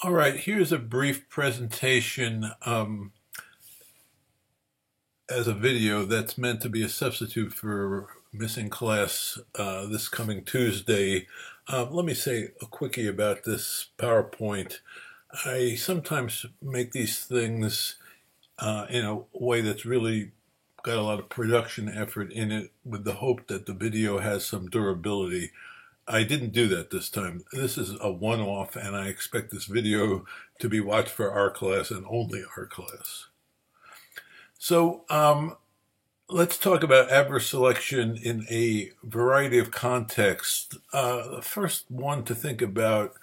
All right, here's a brief presentation as a video that's meant to be a substitute for missing class this coming Tuesday. Let me say a quickie about this PowerPoint. I sometimes make these things in a way that's really got a lot of production effort in it with the hope that the video has some durability. I didn't do that this time. This is a one-off, and I expect this video to be watched for our class and only our class. So let's talk about adverse selection in a variety of contexts. The first one to think about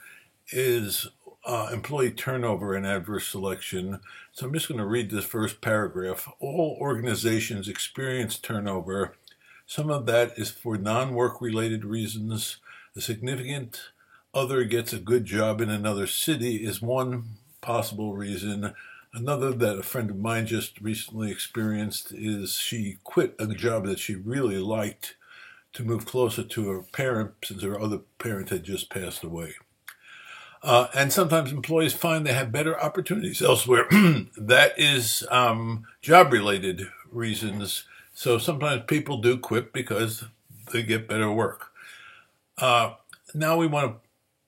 is employee turnover in adverse selection. So I'm just going to read this first paragraph. All organizations experience turnover. Some of that is for non-work related reasons. A significant other gets a good job in another city is one possible reason. Another that a friend of mine just recently experienced is she quit a job that she really liked to move closer to her parent since her other parent had just passed away. And sometimes employees find they have better opportunities elsewhere. That is job-related reasons. So sometimes people do quit because they get better work. Now we want to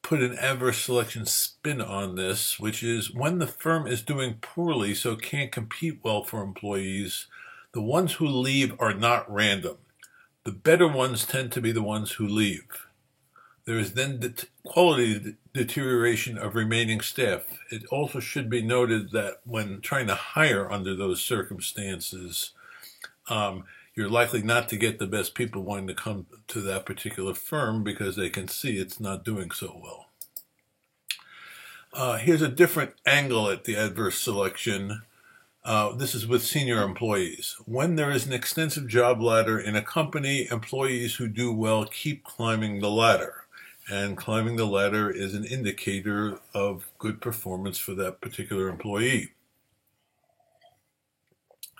put an adverse selection spin on this, which is when the firm is doing poorly so it can't compete well for employees, the ones who leave are not random. The better ones tend to be the ones who leave. There is then quality deterioration of remaining staff. It also should be noted that when trying to hire under those circumstances, you're likely not to get the best people wanting to come to that particular firm because they can see it's not doing so well. Here's a different angle at the adverse selection. This is with senior employees. When there is an extensive job ladder in a company, employees who do well keep climbing the ladder. And climbing the ladder is an indicator of good performance for that particular employee.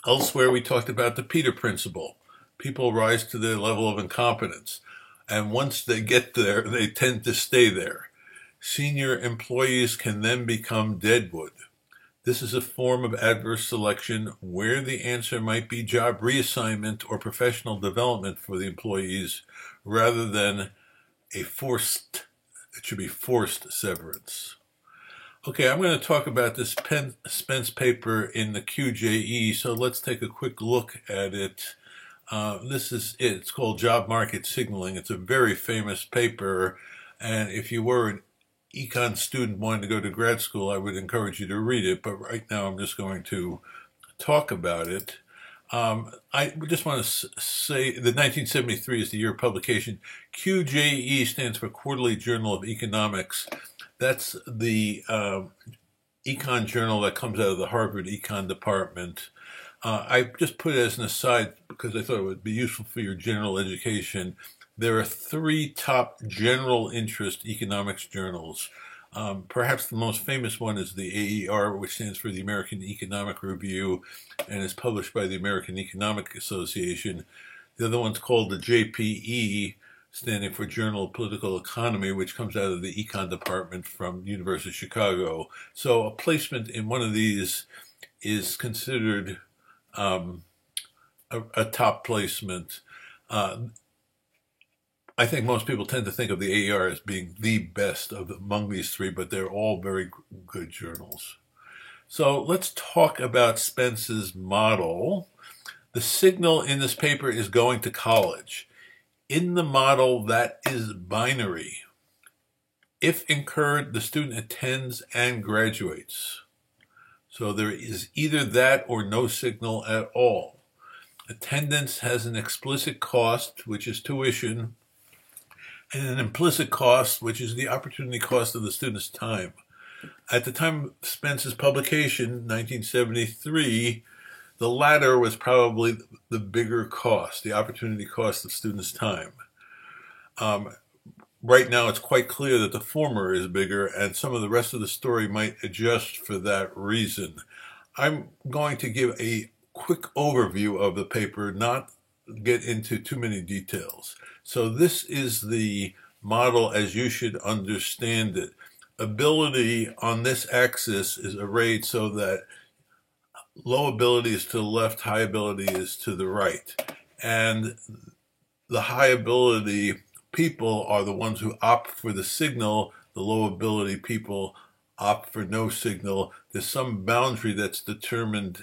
Elsewhere, we talked about the Peter Principle. People rise to their level of incompetence, and once they get there, they tend to stay there. Senior employees can then become deadwood. This is a form of adverse selection where the answer might be job reassignment or professional development for the employees rather than it should be forced severance. Okay, I'm going to talk about this Spence paper in the QJE, so let's take a quick look at it. This is it. It's called Job Market Signaling. It's a very famous paper, and if you were an econ student wanting to go to grad school, I would encourage you to read it, but right now I'm just going to talk about it. I just want to say that 1973 is the year of publication. QJE stands for Quarterly Journal of Economics. That's the econ journal that comes out of the Harvard econ department. I just put it as an aside because I thought it would be useful for your general education. There are three top general interest economics journals. Perhaps the most famous one is the AER, which stands for the American Economic Review and is published by the American Economic Association. The other one's called the JPE, standing for Journal of Political Economy, which comes out of the econ department from University of Chicago. So a placement in one of these is considered a top placement. I think most people tend to think of the AER as being the best among these three, but they're all very good journals. So let's talk about Spence's model. The signal in this paper is going to college. In the model, that is binary. If incurred, the student attends and graduates. So there is either that or no signal at all. Attendance has an explicit cost, which is tuition, and an implicit cost, which is the opportunity cost of the student's time. At the time of Spence's publication, 1973, the latter was probably the bigger cost, the opportunity cost of students' time. Right now, it's quite clear that the former is bigger, and some of the rest of the story might adjust for that reason. I'm going to give a quick overview of the paper, not get into too many details. So this is the model as you should understand it. ability on this axis is arrayed so that low ability is to the left, high ability is to the right. And the high ability people are the ones who opt for the signal. The low ability people opt for no signal. There's some boundary that's determined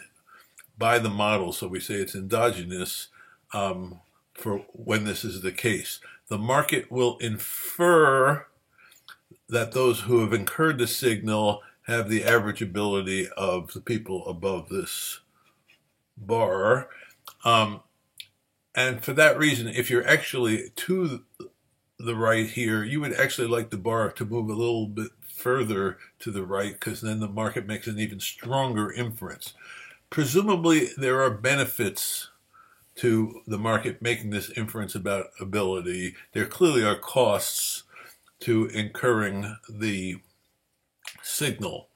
by the model, so we say it's endogenous for when this is the case. The market will infer that those who have incurred the signal have the average ability of the people above this bar. And for that reason, if you're actually to the right here, you would actually like the bar to move a little bit further to the right, because then the market makes an even stronger inference. Presumably, there are benefits to the market making this inference about ability. There clearly are costs to incurring the signal.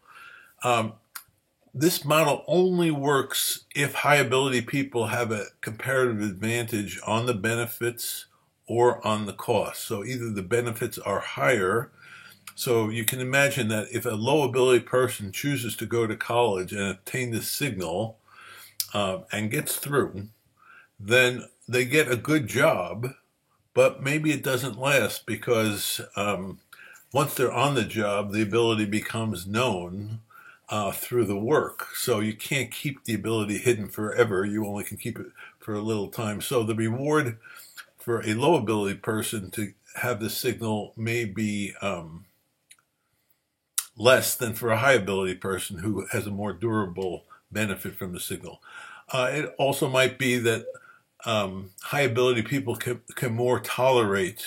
This model only works if high ability people have a comparative advantage on the benefits or on the costs. So either the benefits are higher. So you can imagine that if a low ability person chooses to go to college and obtain this signal and gets through, then they get a good job, but maybe it doesn't last because once they're on the job, the ability becomes known through the work. So you can't keep the ability hidden forever. You only can keep it for a little time. So the reward for a low ability person to have this signal may be less than for a high ability person who has a more durable benefit from the signal. It also might be that high ability people can more tolerate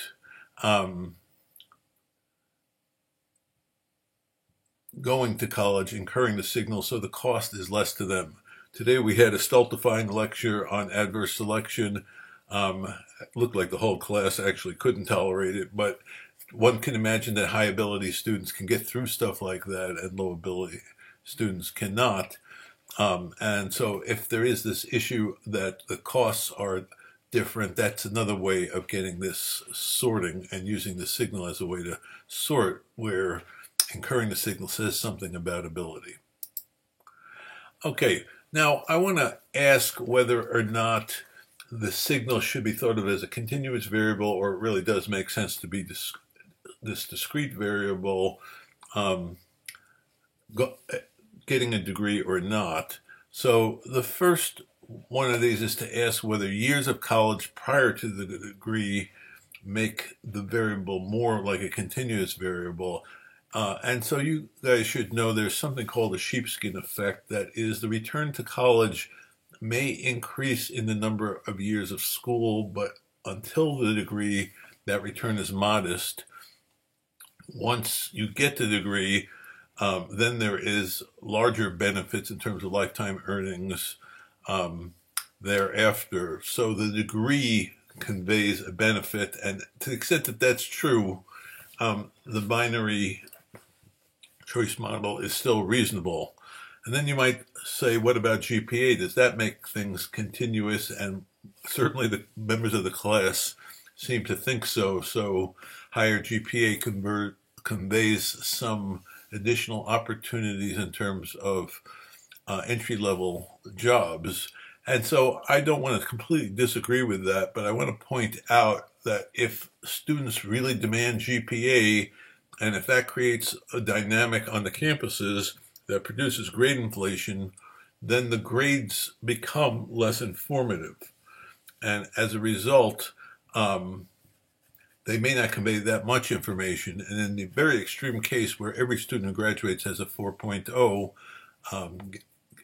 going to college, incurring the signal, so the cost is less to them. Today we had a stultifying lecture on adverse selection. It looked like the whole class actually couldn't tolerate it, but one can imagine that high ability students can get through stuff like that and low ability students cannot. And so if there is this issue that the costs are different, that's another way of getting this sorting and using the signal as a way to sort, where incurring the signal says something about ability. Okay, now I want to ask whether or not the signal should be thought of as a continuous variable, or it really does make sense to be this discrete variable getting a degree or not. So the first one of these is to ask whether years of college prior to the degree make the variable more like a continuous variable. And so you guys should know there's something called the sheepskin effect. That is, the return to college may increase in the number of years of school, but until the degree, that return is modest. Once you get the degree, then there is larger benefits in terms of lifetime earnings thereafter. So the degree conveys a benefit, and to the extent that that's true, the binary choice model is still reasonable. And then you might say, what about GPA? Does that make things continuous? And certainly the members of the class seem to think so. So higher GPA conveys some additional opportunities in terms of entry-level jobs. And so I don't want to completely disagree with that, but I want to point out that if students really demand GPA, and if that creates a dynamic on the campuses that produces grade inflation, then the grades become less informative. And as a result, they may not convey that much information. And in the very extreme case where every student who graduates has a 4.0,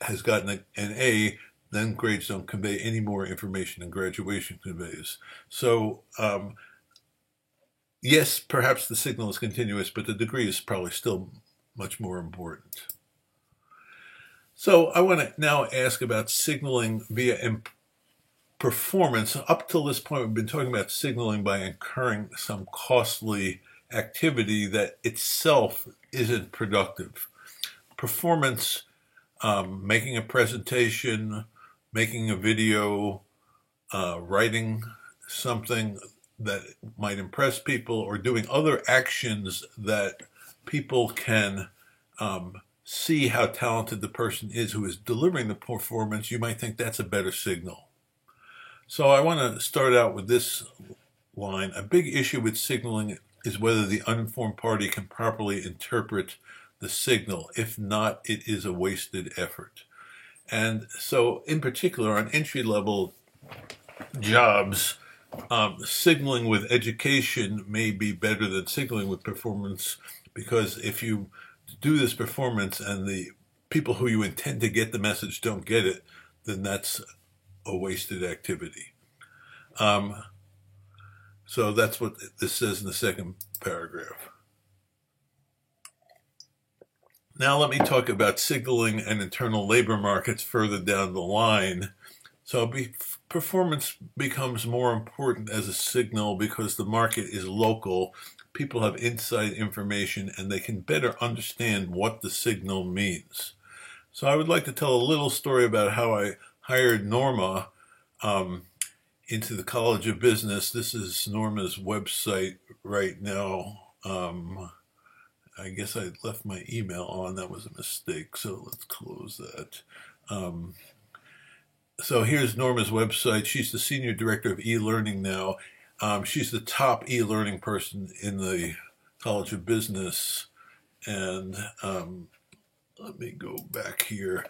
has gotten an A, then grades don't convey any more information than graduation conveys. So yes, perhaps the signal is continuous, but the degree is probably still much more important. So I want to now ask about signaling via performance. Up till this point, we've been talking about signaling by incurring some costly activity that itself isn't productive. Performance, making a presentation, making a video, writing something that might impress people, or doing other actions that people can see how talented the person is who is delivering the performance, you might think that's a better signal. So I want to start out with this line. A big issue with signaling is whether the uninformed party can properly interpret the signal. If not, it is a wasted effort. And so in particular on entry-level jobs, signaling with education may be better than signaling with performance, because if you do this performance and the people who you intend to get the message don't get it, then that's a wasted activity. So that's what this says in the second paragraph. Now let me talk about signaling and internal labor markets further down the line. So performance becomes more important as a signal because the market is local. People have inside information and they can better understand what the signal means. So I would like to tell a little story about how I hired Norma into the College of Business. This is Norma's website right now. I guess I left my email on. That was a mistake, so let's close that. So here's Norma's website. She's the Senior Director of e-learning now. She's the top e-learning person in the College of Business. And let me go back here.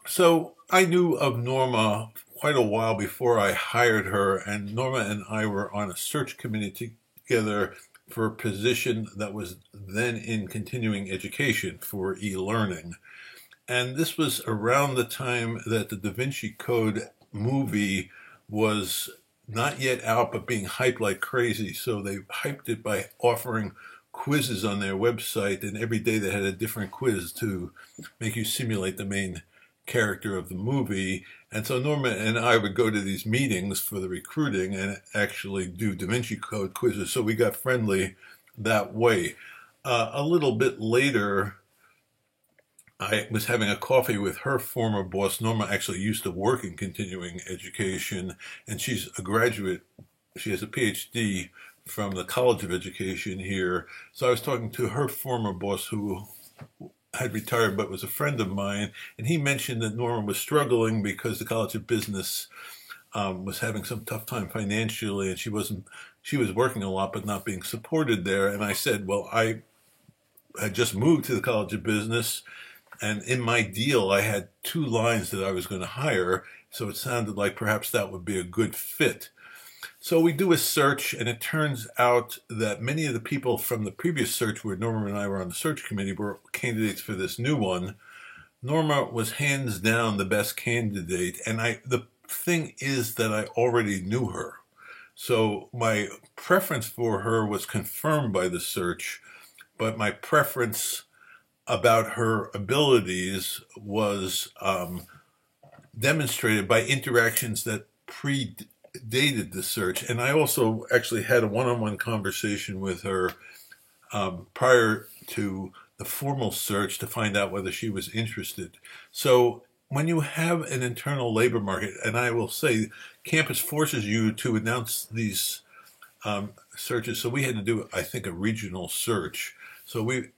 So I knew of Norma quite a while before I hired her, and Norma and I were on a search committee together for a position that was then in continuing education for e-learning. And this was around the time that the Da Vinci Code movie was not yet out, but being hyped like crazy. So they hyped it by offering quizzes on their website, and every day they had a different quiz to make you simulate the main character of the movie. And so Norma and I would go to these meetings for the recruiting and actually do Da Vinci Code quizzes. So we got friendly that way. A little bit later, I was having a coffee with her former boss. Norma actually used to work in continuing education, and she's a graduate. She has a PhD from the College of Education here. So I was talking to her former boss, who had retired but was a friend of mine, and he mentioned that Norma was struggling because the College of Business was having some tough time financially, and she was working a lot but not being supported there. And I said, well, I had just moved to the College of Business, and in my deal I had 2 lines that I was going to hire, so it sounded like perhaps that would be a good fit. So we do a search, and it turns out that many of the people from the previous search, where Norma and I were on the search committee, were candidates for this new one. Norma was hands down the best candidate, and the thing is that I already knew her. So my preference for her was confirmed by the search, but my preference about her abilities was demonstrated by interactions that predated the search. And I also actually had a one-on-one conversation with her prior to the formal search to find out whether she was interested. So when you have an internal labor market, and I will say campus forces you to announce these searches. So we had to do, I think, a regional search. So we,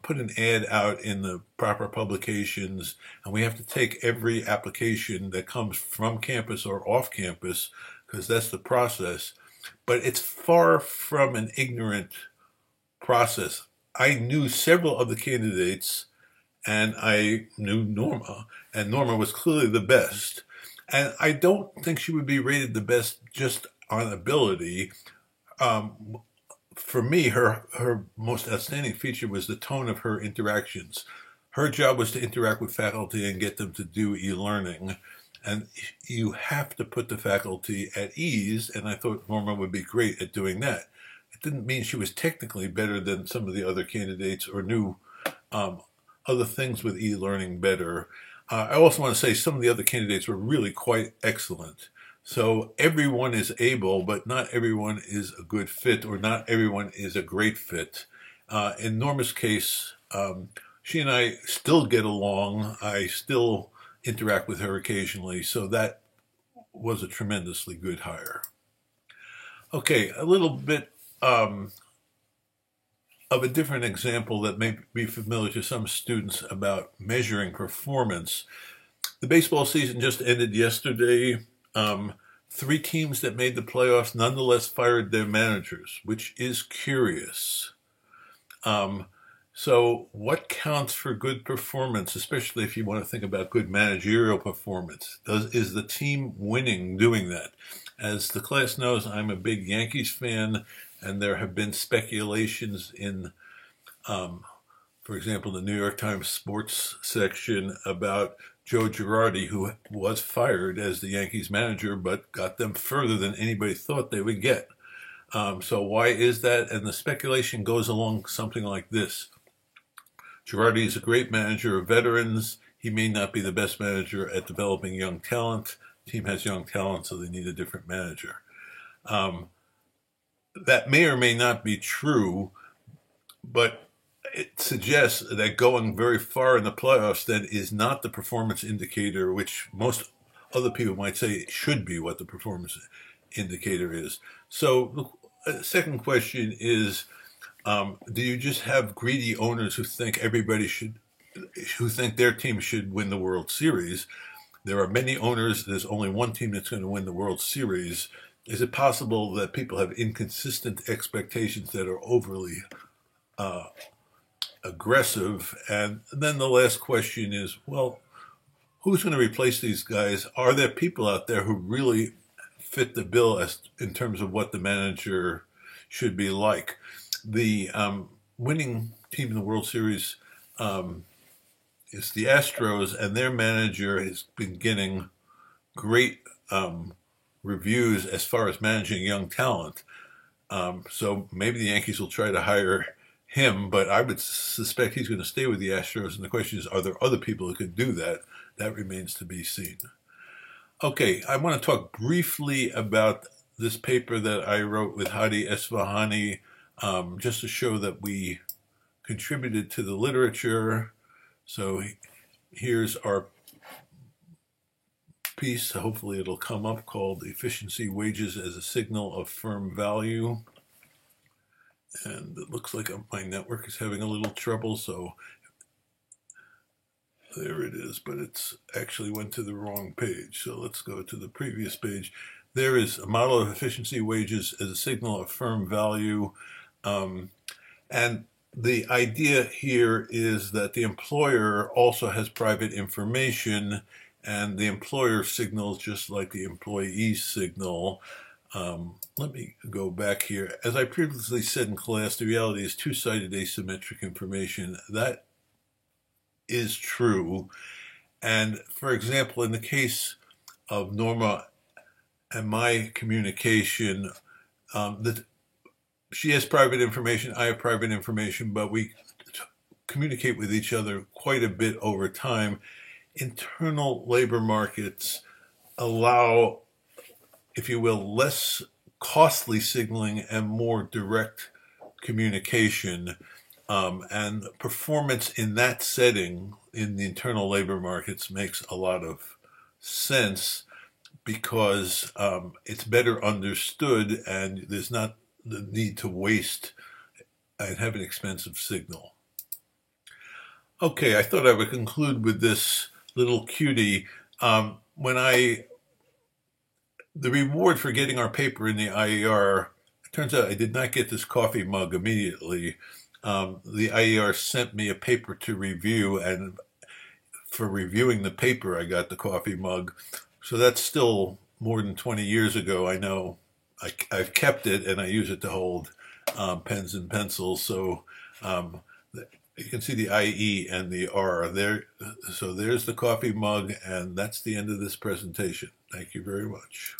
put an ad out in the proper publications, and we have to take every application that comes from campus or off campus, because that's the process. But it's far from an ignorant process. I knew several of the candidates, and I knew Norma, and Norma was clearly the best. And I don't think she would be rated the best just on ability. For me, her most outstanding feature was the tone of her interactions. Her job was to interact with faculty and get them to do e-learning. And you have to put the faculty at ease, and I thought Norma would be great at doing that. It didn't mean she was technically better than some of the other candidates or knew other things with e-learning better. I also want to say some of the other candidates were really quite excellent. So everyone is able, but not everyone is a good fit, or not everyone is a great fit. In Norma's case, she and I still get along. I still interact with her occasionally, so that was a tremendously good hire. Okay, a little bit of a different example that may be familiar to some students about measuring performance. The baseball season just ended yesterday. Three teams that made the playoffs nonetheless fired their managers, which is curious. So what counts for good performance, especially if you want to think about good managerial performance? Is the team winning doing that? As the class knows, I'm a big Yankees fan, and there have been speculations in, for example, the New York Times sports section about Joe Girardi, who was fired as the Yankees manager, but got them further than anybody thought they would get. So why is that? And the speculation goes along something like this. Girardi is a great manager of veterans. He may not be the best manager at developing young talent. The team has young talent, so they need a different manager. That may or may not be true, but it suggests that going very far in the playoffs then is not the performance indicator, which most other people might say should be what the performance indicator is. So the second question is, do you just have greedy owners who think who think their team should win the World Series? There are many owners. There's only one team that's going to win the World Series. Is it possible that people have inconsistent expectations that are overly aggressive? And then the last question is, well, who's going to replace these guys? Are there people out there who really fit the bill in terms of what the manager should be like? The winning team in the World Series is the Astros, and their manager has been getting great reviews as far as managing young talent. So maybe the Yankees will try to hire him, but I would suspect he's going to stay with the Astros. And the question is, are there other people who could do that? That remains to be seen. Okay, I want to talk briefly about this paper that I wrote with Hadi Esfahani, just to show that we contributed to the literature. So here's our piece, hopefully it'll come up, called Efficiency Wages as a Signal of Firm Value. And it looks like my network is having a little trouble, so there it is, but it's actually went to the wrong page. So let's go to the previous page. There is a model of efficiency wages as a signal of firm value. And the idea here is that the employer also has private information, and the employer signals just like the employee signal. Let me go back here. As I previously said in class, the reality is two-sided asymmetric information. That is true. And for example, in the case of Norma and my communication, she has private information, I have private information, but we communicate with each other quite a bit over time. Internal labor markets allow, if you will, less costly signaling and more direct communication. And performance in that setting, in the internal labor markets, makes a lot of sense because it's better understood and there's not the need to waste and have an expensive signal. Okay, I thought I would conclude with this little cutie. The reward for getting our paper in the IAR, it turns out I did not get this coffee mug immediately. The IAR sent me a paper to review, and for reviewing the paper, I got the coffee mug. So that's still more than 20 years ago. I know I've kept it, and I use it to hold pens and pencils. So you can see the IE and the R there. So there's the coffee mug, and that's the end of this presentation. Thank you very much.